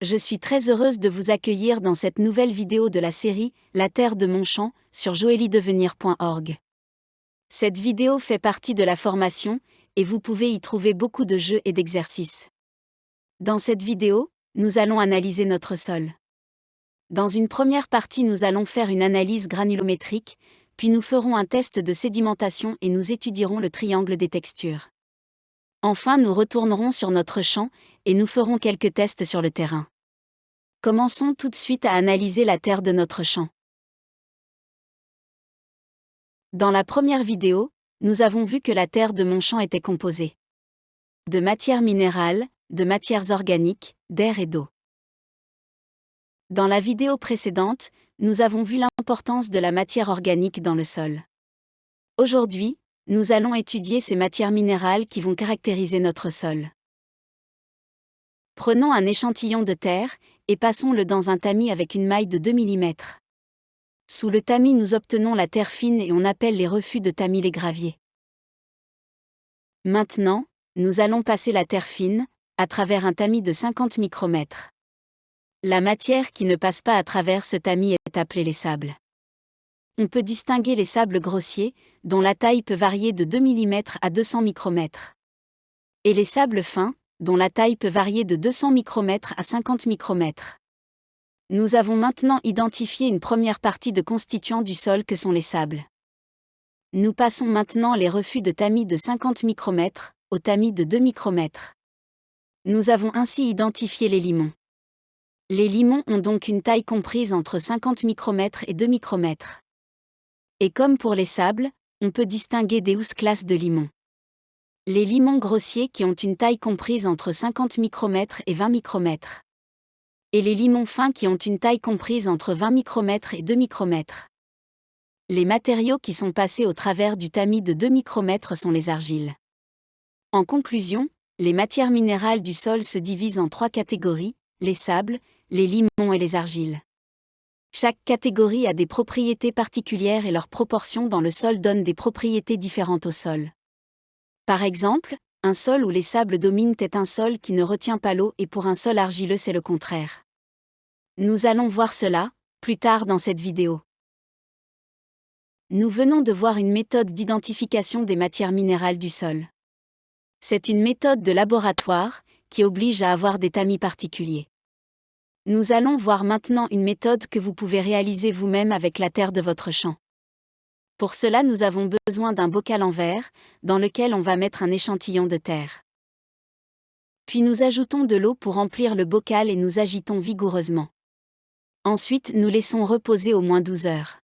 Je suis très heureuse de vous accueillir dans cette nouvelle vidéo de la série « La terre de mon champ » sur joeliedevenir.org. Cette vidéo fait partie de la formation, et vous pouvez y trouver beaucoup de jeux et d'exercices. Dans cette vidéo, nous allons analyser notre sol. Dans une première partie, nous allons faire une analyse granulométrique, puis nous ferons un test de sédimentation et nous étudierons le triangle des textures. Enfin, nous retournerons sur notre champ, et nous ferons quelques tests sur le terrain. Commençons tout de suite à analyser la terre de notre champ. Dans la première vidéo, nous avons vu que la terre de mon champ était composée de matières minérales, de matières organiques, d'air et d'eau. Dans la vidéo précédente, nous avons vu l'importance de la matière organique dans le sol. Aujourd'hui, nous allons étudier ces matières minérales qui vont caractériser notre sol. Prenons un échantillon de terre, et passons-le dans un tamis avec une maille de 2 mm. Sous le tamis, nous obtenons la terre fine et on appelle les refus de tamis les graviers. Maintenant, nous allons passer la terre fine, à travers un tamis de 50 micromètres. La matière qui ne passe pas à travers ce tamis est appelée les sables. On peut distinguer les sables grossiers, dont la taille peut varier de 2 mm à 200 micromètres. Et les sables fins, dont la taille peut varier de 200 micromètres à 50 micromètres. Nous avons maintenant identifié une première partie de constituants du sol que sont les sables. Nous passons maintenant les refus de tamis de 50 micromètres au tamis de 2 micromètres. Nous avons ainsi identifié les limons. Les limons ont donc une taille comprise entre 50 micromètres et 2 micromètres. Et comme pour les sables, on peut distinguer des classes de limons. Les limons grossiers qui ont une taille comprise entre 50 micromètres et 20 micromètres. Et les limons fins qui ont une taille comprise entre 20 micromètres et 2 micromètres. Les matériaux qui sont passés au travers du tamis de 2 micromètres sont les argiles. En conclusion, les matières minérales du sol se divisent en 3 catégories, les sables, les limons et les argiles. Chaque catégorie a des propriétés particulières et leurs proportions dans le sol donnent des propriétés différentes au sol. Par exemple, un sol où les sables dominent est un sol qui ne retient pas l'eau et pour un sol argileux c'est le contraire. Nous allons voir cela, plus tard dans cette vidéo. Nous venons de voir une méthode d'identification des matières minérales du sol. C'est une méthode de laboratoire, qui oblige à avoir des tamis particuliers. Nous allons voir maintenant une méthode que vous pouvez réaliser vous-même avec la terre de votre champ. Pour cela, nous avons besoin d'un bocal en verre, dans lequel on va mettre un échantillon de terre. Puis nous ajoutons de l'eau pour remplir le bocal et nous agitons vigoureusement. Ensuite, nous laissons reposer au moins 12 heures.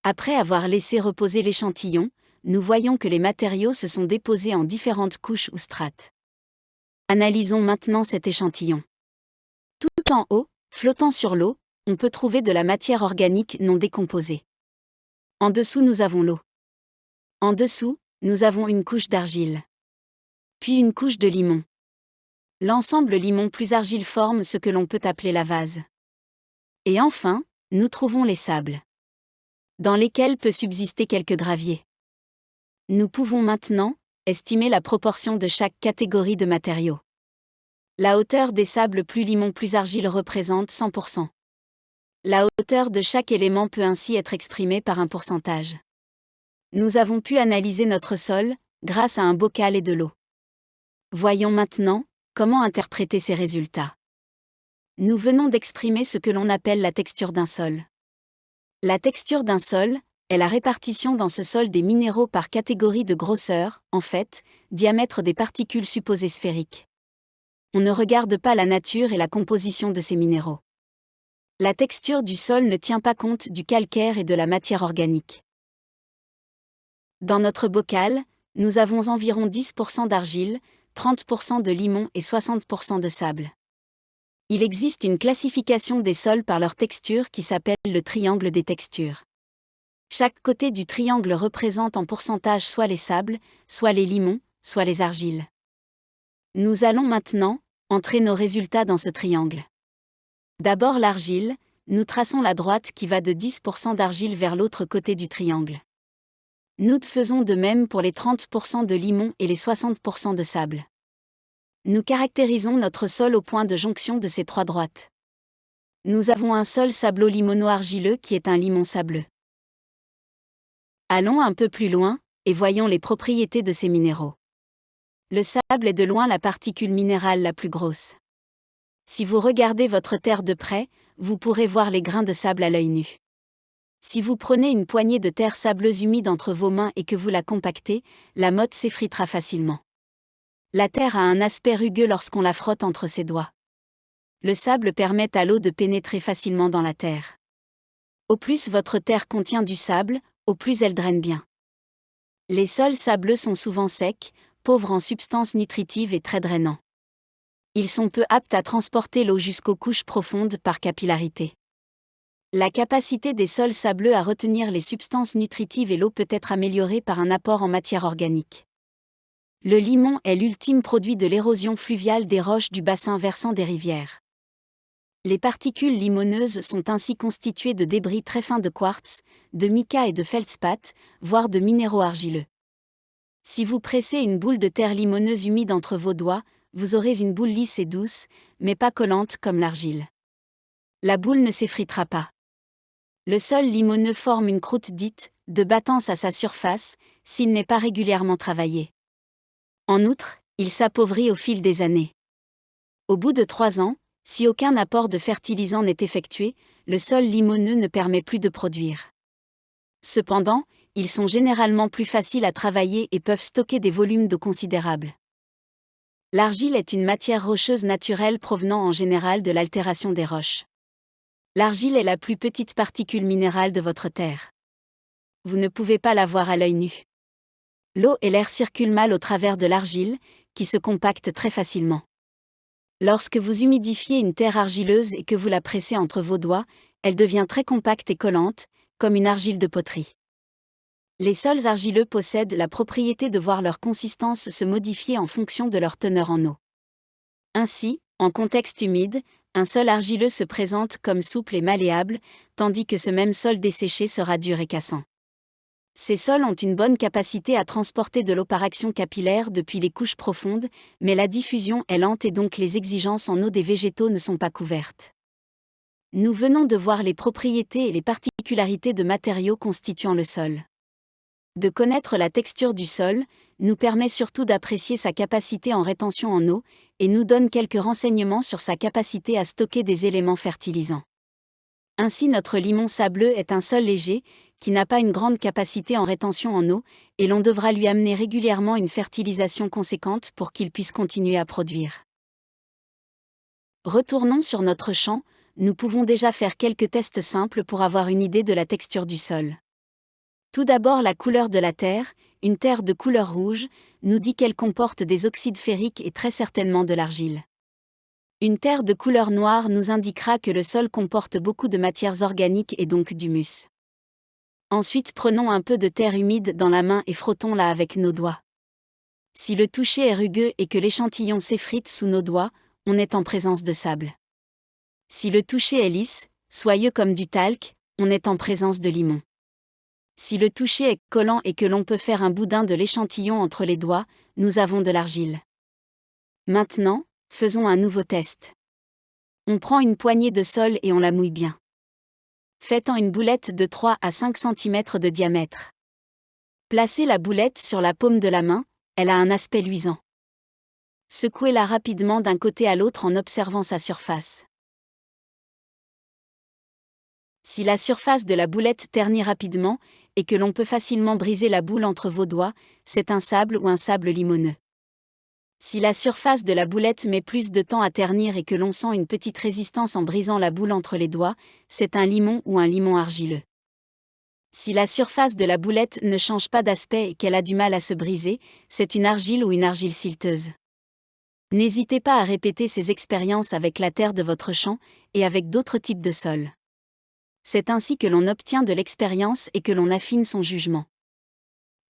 Après avoir laissé reposer l'échantillon, nous voyons que les matériaux se sont déposés en différentes couches ou strates. Analysons maintenant cet échantillon. Tout en haut, flottant sur l'eau, on peut trouver de la matière organique non décomposée. En dessous, nous avons l'eau. En dessous, nous avons une couche d'argile. Puis une couche de limon. L'ensemble limon plus argile forme ce que l'on peut appeler la vase. Et enfin, nous trouvons les sables, dans lesquels peut subsister quelques graviers. Nous pouvons maintenant estimer la proportion de chaque catégorie de matériaux. La hauteur des sables plus limon plus argile représente 100%. La hauteur de chaque élément peut ainsi être exprimée par un pourcentage. Nous avons pu analyser notre sol, grâce à un bocal et de l'eau. Voyons maintenant, comment interpréter ces résultats. Nous venons d'exprimer ce que l'on appelle la texture d'un sol. La texture d'un sol est la répartition dans ce sol des minéraux par catégorie de grosseur, en fait, diamètre des particules supposées sphériques. On ne regarde pas la nature et la composition de ces minéraux. La texture du sol ne tient pas compte du calcaire et de la matière organique. Dans notre bocal, nous avons environ 10% d'argile, 30% de limon et 60% de sable. Il existe une classification des sols par leur texture qui s'appelle le triangle des textures. Chaque côté du triangle représente en pourcentage soit les sables, soit les limons, soit les argiles. Nous allons maintenant entrer nos résultats dans ce triangle. D'abord l'argile, nous traçons la droite qui va de 10% d'argile vers l'autre côté du triangle. Nous faisons de même pour les 30% de limon et les 60% de sable. Nous caractérisons notre sol au point de jonction de ces trois droites. Nous avons un sol sablo-limono-argileux qui est un limon sableux. Allons un peu plus loin, et voyons les propriétés de ces minéraux. Le sable est de loin la particule minérale la plus grosse. Si vous regardez votre terre de près, vous pourrez voir les grains de sable à l'œil nu. Si vous prenez une poignée de terre sableuse humide entre vos mains et que vous la compactez, la motte s'effritera facilement. La terre a un aspect rugueux lorsqu'on la frotte entre ses doigts. Le sable permet à l'eau de pénétrer facilement dans la terre. Au plus votre terre contient du sable, au plus elle draine bien. Les sols sableux sont souvent secs, pauvres en substances nutritives et très drainants. Ils sont peu aptes à transporter l'eau jusqu'aux couches profondes par capillarité. La capacité des sols sableux à retenir les substances nutritives et l'eau peut être améliorée par un apport en matière organique. Le limon est l'ultime produit de l'érosion fluviale des roches du bassin versant des rivières. Les particules limoneuses sont ainsi constituées de débris très fins de quartz, de mica et de feldspath, voire de minéraux argileux. Si vous pressez une boule de terre limoneuse humide entre vos doigts, vous aurez une boule lisse et douce, mais pas collante comme l'argile. La boule ne s'effritera pas. Le sol limoneux forme une croûte dite de battance à sa surface, s'il n'est pas régulièrement travaillé. En outre, il s'appauvrit au fil des années. Au bout de 3 ans, si aucun apport de fertilisant n'est effectué, le sol limoneux ne permet plus de produire. Cependant, ils sont généralement plus faciles à travailler et peuvent stocker des volumes d'eau considérables. L'argile est une matière rocheuse naturelle provenant en général de l'altération des roches. L'argile est la plus petite particule minérale de votre terre. Vous ne pouvez pas la voir à l'œil nu. L'eau et l'air circulent mal au travers de l'argile, qui se compacte très facilement. Lorsque vous humidifiez une terre argileuse et que vous la pressez entre vos doigts, elle devient très compacte et collante, comme une argile de poterie. Les sols argileux possèdent la propriété de voir leur consistance se modifier en fonction de leur teneur en eau. Ainsi, en contexte humide, un sol argileux se présente comme souple et malléable, tandis que ce même sol desséché sera dur et cassant. Ces sols ont une bonne capacité à transporter de l'eau par action capillaire depuis les couches profondes, mais la diffusion est lente et donc les exigences en eau des végétaux ne sont pas couvertes. Nous venons de voir les propriétés et les particularités de matériaux constituant le sol. De connaître la texture du sol nous permet surtout d'apprécier sa capacité en rétention en eau et nous donne quelques renseignements sur sa capacité à stocker des éléments fertilisants. Ainsi, notre limon sableux est un sol léger, qui n'a pas une grande capacité en rétention en eau, et l'on devra lui amener régulièrement une fertilisation conséquente pour qu'il puisse continuer à produire. Retournons sur notre champ, nous pouvons déjà faire quelques tests simples pour avoir une idée de la texture du sol. Tout d'abord, la couleur de la terre, une terre de couleur rouge, nous dit qu'elle comporte des oxydes ferriques et très certainement de l'argile. Une terre de couleur noire nous indiquera que le sol comporte beaucoup de matières organiques et donc d'humus. Ensuite, prenons un peu de terre humide dans la main et frottons-la avec nos doigts. Si le toucher est rugueux et que l'échantillon s'effrite sous nos doigts, on est en présence de sable. Si le toucher est lisse, soyeux comme du talc, on est en présence de limon. Si le toucher est collant et que l'on peut faire un boudin de l'échantillon entre les doigts, nous avons de l'argile. Maintenant, faisons un nouveau test. On prend une poignée de sol et on la mouille bien. Faites-en une boulette de 3 à 5 cm de diamètre. Placez la boulette sur la paume de la main, elle a un aspect luisant. Secouez-la rapidement d'un côté à l'autre en observant sa surface. Si la surface de la boulette ternit rapidement, et que l'on peut facilement briser la boule entre vos doigts, c'est un sable ou un sable limoneux. Si la surface de la boulette met plus de temps à ternir et que l'on sent une petite résistance en brisant la boule entre les doigts, c'est un limon ou un limon argileux. Si la surface de la boulette ne change pas d'aspect et qu'elle a du mal à se briser, c'est une argile ou une argile silteuse. N'hésitez pas à répéter ces expériences avec la terre de votre champ et avec d'autres types de sols. C'est ainsi que l'on obtient de l'expérience et que l'on affine son jugement.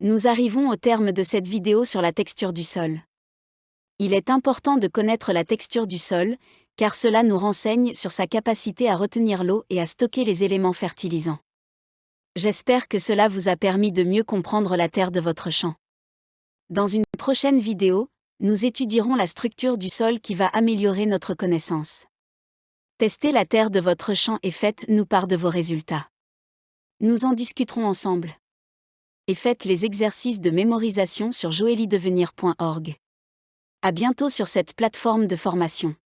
Nous arrivons au terme de cette vidéo sur la texture du sol. Il est important de connaître la texture du sol, car cela nous renseigne sur sa capacité à retenir l'eau et à stocker les éléments fertilisants. J'espère que cela vous a permis de mieux comprendre la terre de votre champ. Dans une prochaine vidéo, Nous étudierons la structure du sol qui va améliorer notre connaissance. Testez la terre de votre champ et faites-nous part de vos résultats. Nous en discuterons ensemble. Et faites les exercices de mémorisation sur joeliedevenir.org. À bientôt sur cette plateforme de formation.